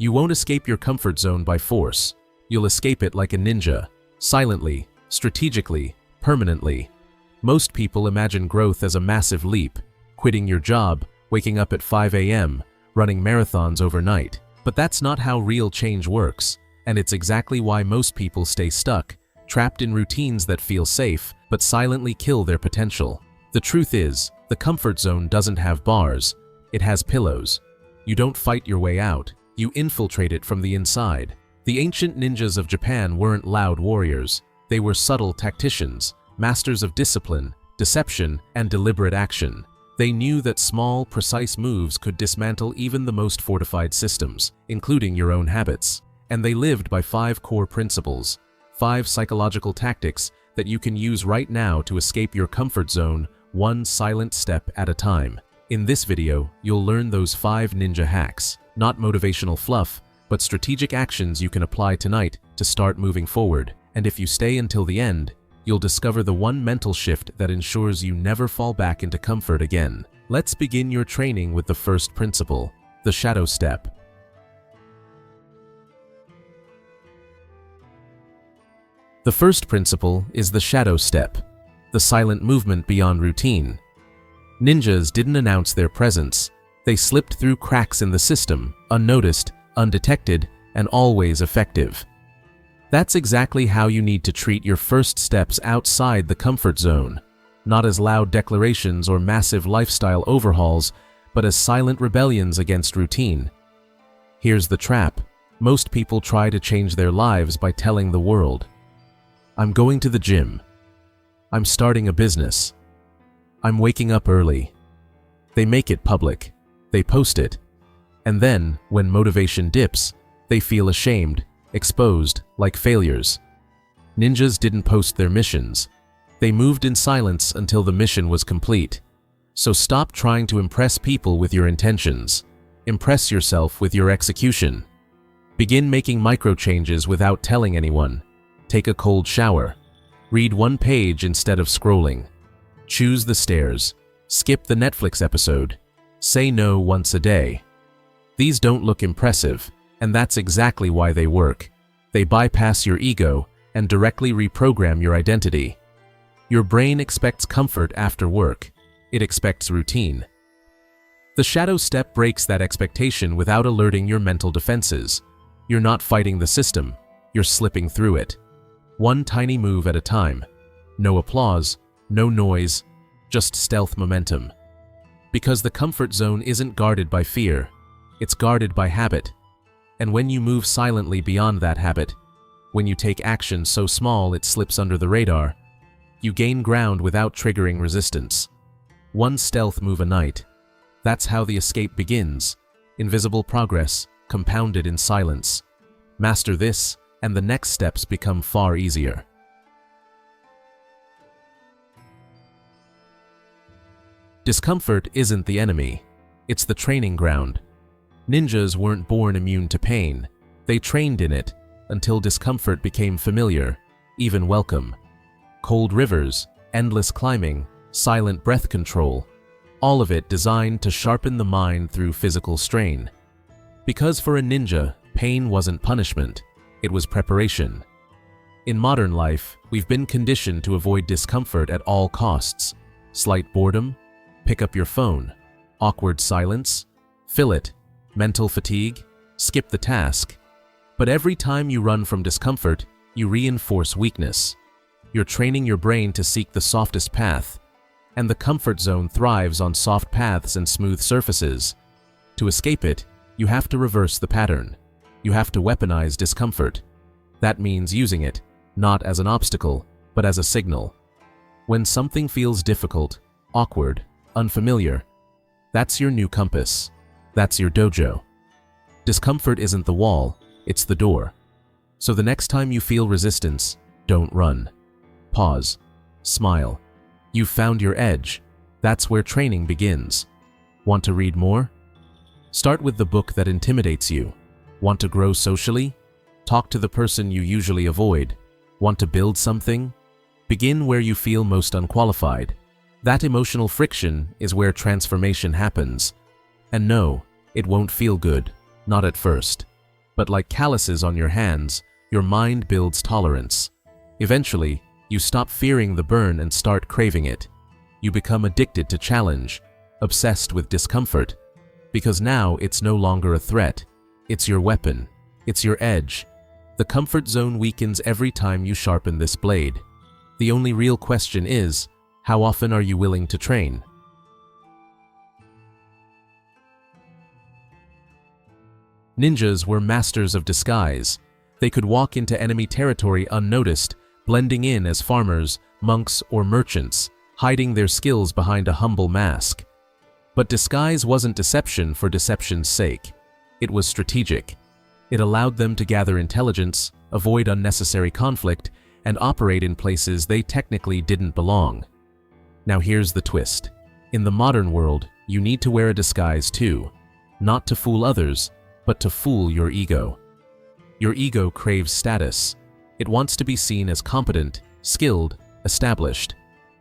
You won't escape your comfort zone by force. You'll escape it like a ninja, silently, strategically, permanently. Most people imagine growth as a massive leap, quitting your job, waking up at 5 a.m., running marathons overnight. But that's not how real change works, and it's exactly why most people stay stuck, trapped in routines that feel safe, but silently kill their potential. The truth is, the comfort zone doesn't have bars, it has pillows. You don't fight your way out, you infiltrate it from the inside. The ancient ninjas of Japan weren't loud warriors, they were subtle tacticians, masters of discipline, deception, and deliberate action. They knew that small, precise moves could dismantle even the most fortified systems, including your own habits. And they lived by 5 core principles, 5 psychological tactics that you can use right now to escape your comfort zone, one silent step at a time. In this video, you'll learn those 5 ninja hacks, not motivational fluff, but strategic actions you can apply tonight to start moving forward. And if you stay until the end, you'll discover the one mental shift that ensures you never fall back into comfort again. Let's begin your training with the first principle, the shadow step. The first principle is the shadow step, the silent movement beyond routine. Ninjas didn't announce their presence. They slipped through cracks in the system, unnoticed, undetected, and always effective. That's exactly how you need to treat your first steps outside the comfort zone, not as loud declarations or massive lifestyle overhauls, but as silent rebellions against routine. Here's the trap. Most people try to change their lives by telling the world, "I'm going to the gym. I'm starting a business. I'm waking up early." They make it public. They post it. And then, when motivation dips, they feel ashamed, exposed, like failures. Ninjas didn't post their missions. They moved in silence until the mission was complete. So stop trying to impress people with your intentions. Impress yourself with your execution. Begin making micro changes without telling anyone. Take a cold shower. Read 1 page instead of scrolling. Choose the stairs. Skip the Netflix episode. Say no once a day. These don't look impressive, and that's exactly why they work. They bypass your ego and directly reprogram your identity. Your brain expects comfort after work. It expects routine. The shadow step breaks that expectation without alerting your mental defenses. You're not fighting the system. You're slipping through it. One tiny move at a time. No applause, no noise, just stealth momentum. Because the comfort zone isn't guarded by fear, it's guarded by habit. And when you move silently beyond that habit, when you take action so small it slips under the radar, you gain ground without triggering resistance. 1 stealth move a night. That's how the escape begins. Invisible progress, compounded in silence. Master this, and the next steps become far easier. Discomfort isn't the enemy. It's the training ground. Ninjas weren't born immune to pain. They trained in it until discomfort became familiar, even welcome. Cold rivers, endless climbing, silent breath control, all of it designed to sharpen the mind through physical strain. Because for a ninja, pain wasn't punishment, it was preparation. In modern life, we've been conditioned to avoid discomfort at all costs. Slight boredom, pick up your phone. Awkward silence, fill it. Mental fatigue, skip the task. But every time you run from discomfort, you reinforce weakness. You're training your brain to seek the softest path, and the comfort zone thrives on soft paths and smooth surfaces. To escape it, you have to reverse the pattern. You have to weaponize discomfort. That means using it, not as an obstacle, but as a signal. When something feels difficult, awkward, unfamiliar, that's your new compass. That's your dojo. Discomfort isn't the wall, it's the door. So the next time you feel resistance, don't run. Pause. Smile. You've found your edge. That's where training begins. Want to read more? Start with the book that intimidates you. Want to grow socially? Talk to the person you usually avoid. Want to build something? Begin where you feel most unqualified. That emotional friction is where transformation happens. And no, it won't feel good, not at first. But like calluses on your hands, your mind builds tolerance. Eventually, you stop fearing the burn and start craving it. You become addicted to challenge, obsessed with discomfort, because now it's no longer a threat. It's your weapon. It's your edge. The comfort zone weakens every time you sharpen this blade. The only real question is, how often are you willing to train? Ninjas were masters of disguise. They could walk into enemy territory unnoticed, blending in as farmers, monks, or merchants, hiding their skills behind a humble mask. But disguise wasn't deception for deception's sake. It was strategic. It allowed them to gather intelligence, avoid unnecessary conflict, and operate in places they technically didn't belong. Now here's the twist. In the modern world, you need to wear a disguise too. Not to fool others, but to fool your ego. Your ego craves status. It wants to be seen as competent, skilled, established,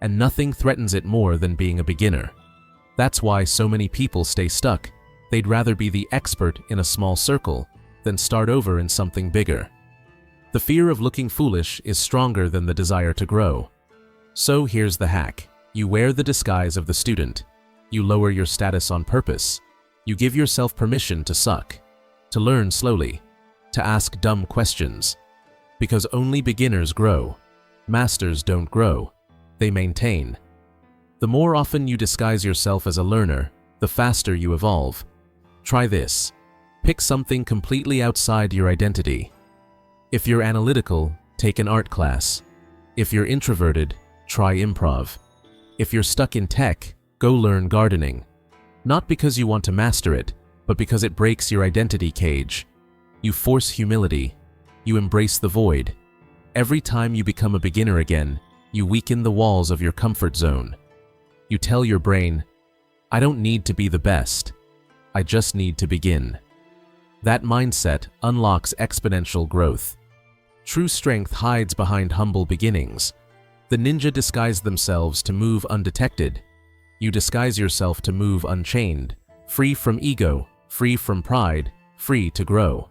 and nothing threatens it more than being a beginner. That's why so many people stay stuck. They'd rather be the expert in a small circle than start over in something bigger. The fear of looking foolish is stronger than the desire to grow. So here's the hack. You wear the disguise of the student. You lower your status on purpose. You give yourself permission to suck, to learn slowly, to ask dumb questions. Because only beginners grow. Masters don't grow. They maintain. The more often you disguise yourself as a learner, the faster you evolve. Try this. Pick something completely outside your identity. If you're analytical, take an art class. If you're introverted, try improv. If you're stuck in tech, go learn gardening. Not because you want to master it, but because it breaks your identity cage. You force humility. You embrace the void. Every time you become a beginner again, you weaken the walls of your comfort zone. You tell your brain, I don't need to be the best. I just need to begin. That mindset unlocks exponential growth. True strength hides behind humble beginnings. The ninja disguise themselves to move undetected. You disguise yourself to move unchained, free from ego, free from pride, free to grow.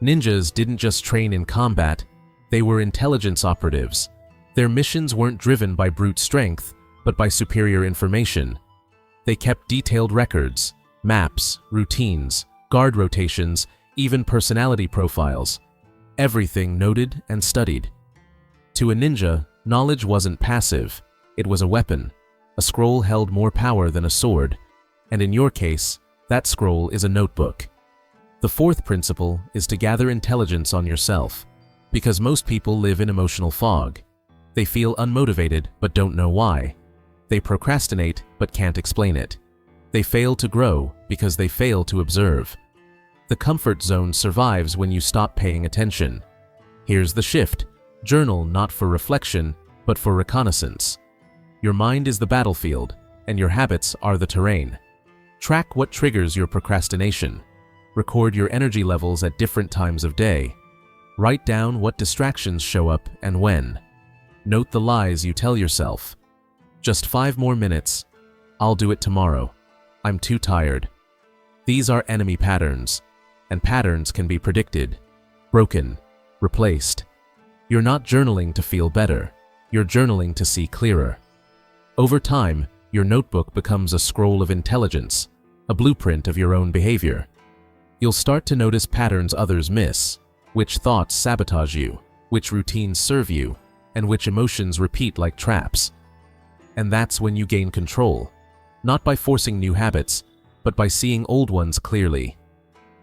Ninjas didn't just train in combat, they were intelligence operatives. Their missions weren't driven by brute strength, but by superior information. They kept detailed records, maps, routines, guard rotations, even personality profiles. Everything noted and studied. To a ninja, knowledge wasn't passive. It was a weapon. A scroll held more power than a sword. And in your case, that scroll is a notebook. The fourth principle is to gather intelligence on yourself. Because most people live in emotional fog. They feel unmotivated but don't know why. They procrastinate but can't explain it. They fail to grow because they fail to observe. The comfort zone survives when you stop paying attention. Here's the shift. Journal not for reflection, but for reconnaissance. Your mind is the battlefield, and your habits are the terrain. Track what triggers your procrastination. Record your energy levels at different times of day. Write down what distractions show up and when. Note the lies you tell yourself. Just 5 more minutes. I'll do it tomorrow. I'm too tired. These are enemy patterns, and patterns can be predicted, broken, replaced. You're not journaling to feel better. You're journaling to see clearer. Over time, your notebook becomes a scroll of intelligence, a blueprint of your own behavior. You'll start to notice patterns others miss, which thoughts sabotage you, which routines serve you, and which emotions repeat like traps. And that's when you gain control, not by forcing new habits, but by seeing old ones clearly.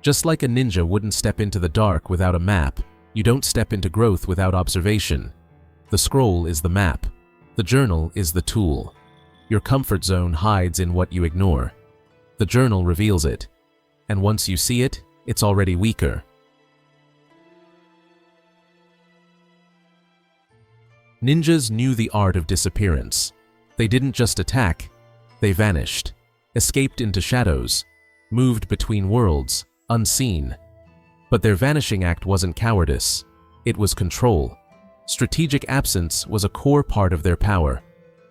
Just like a ninja wouldn't step into the dark without a map, you don't step into growth without observation. The scroll is the map. The journal is the tool. Your comfort zone hides in what you ignore. The journal reveals it. And once you see it, it's already weaker. Ninjas knew the art of disappearance. They didn't just attack, they vanished, escaped into shadows, moved between worlds, unseen. But their vanishing act wasn't cowardice, it was control. Strategic absence was a core part of their power,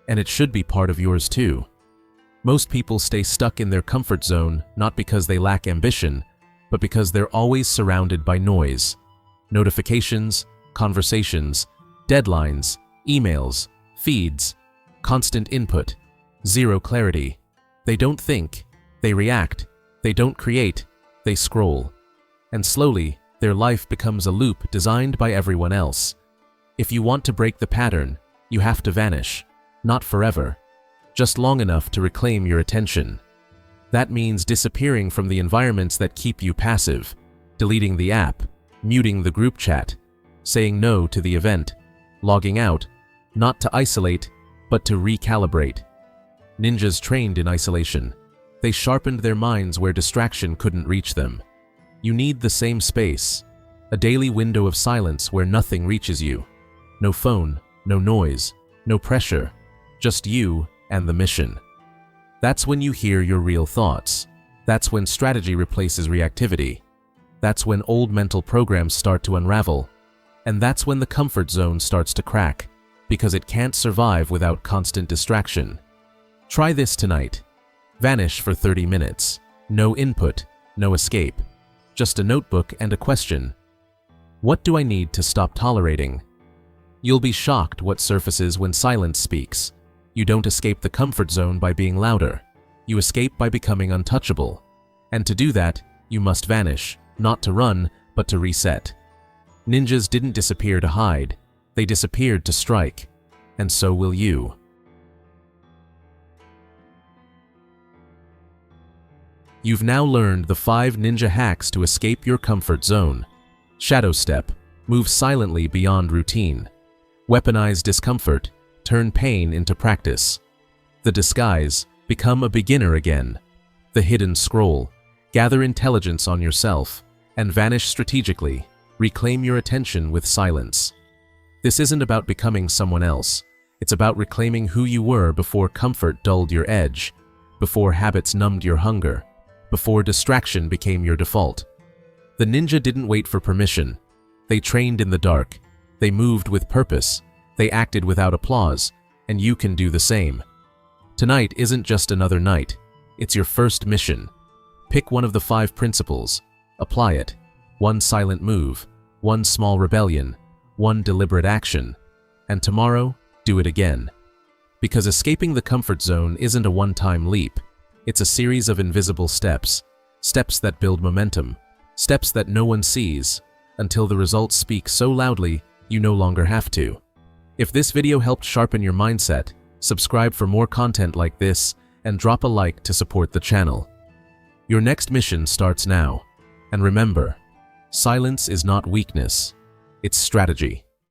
and it should be part of yours too. Most people stay stuck in their comfort zone not because they lack ambition, but because they're always surrounded by noise. Notifications, conversations, deadlines, emails, feeds, constant input, zero clarity. They don't think, they react, they don't create, they scroll. And slowly, their life becomes a loop designed by everyone else. If you want to break the pattern, you have to vanish, not forever, just long enough to reclaim your attention. That means disappearing from the environments that keep you passive, deleting the app, muting the group chat, saying no to the event, logging out, not to isolate, but to recalibrate. Ninjas trained in isolation. They sharpened their minds where distraction couldn't reach them. You need the same space, a daily window of silence where nothing reaches you. No phone, no noise, no pressure, just you and the mission. That's when you hear your real thoughts. That's when strategy replaces reactivity. That's when old mental programs start to unravel. And that's when the comfort zone starts to crack, because it can't survive without constant distraction. Try this tonight. Vanish for 30 minutes. No input, no escape. Just a notebook and a question. What do I need to stop tolerating? You'll be shocked what surfaces when silence speaks. You don't escape the comfort zone by being louder. You escape by becoming untouchable. And to do that, you must vanish, not to run, but to reset. Ninjas didn't disappear to hide. They disappeared to strike. And so will you. You've now learned the 5 ninja hacks to escape your comfort zone. Shadow step. Move silently beyond routine. Weaponize discomfort. Turn pain into practice. The disguise. Become a beginner again. The hidden scroll. Gather intelligence on yourself. And vanish strategically. Reclaim your attention with silence. This isn't about becoming someone else. It's about reclaiming who you were before comfort dulled your edge, before habits numbed your hunger, before distraction became your default. The ninja didn't wait for permission. They trained in the dark. They moved with purpose. They acted without applause, and you can do the same. Tonight isn't just another night. It's your first mission. Pick one of the 5 principles. Apply it. One silent move, one small rebellion, one deliberate action. And tomorrow, do it again. Because escaping the comfort zone isn't a one-time leap. It's a series of invisible steps. Steps that build momentum. Steps that no one sees, until the results speak so loudly you no longer have to. If this video helped sharpen your mindset, subscribe for more content like this and drop a like to support the channel. Your next mission starts now. And remember, silence is not weakness, it's strategy.